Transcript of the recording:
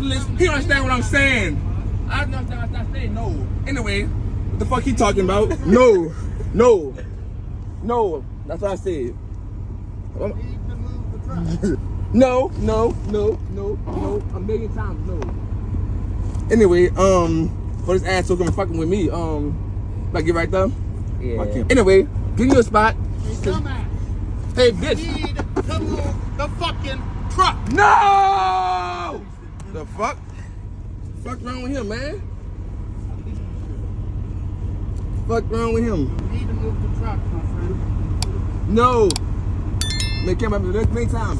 fatherless. He don't understand what I'm saying. I saying no. Anyway, what the fuck he talking about? No. That's what I said. No. A million times no. Anyway, for this ass come fucking with me, like get right there. Yeah. Anyway, give you a spot. Hey, bitch. Need to move the fucking truck. No! The fuck? Fuck wrong with him, man? Fuck wrong with him? You need to move the truck, my friend. No. Man, came up with this many times.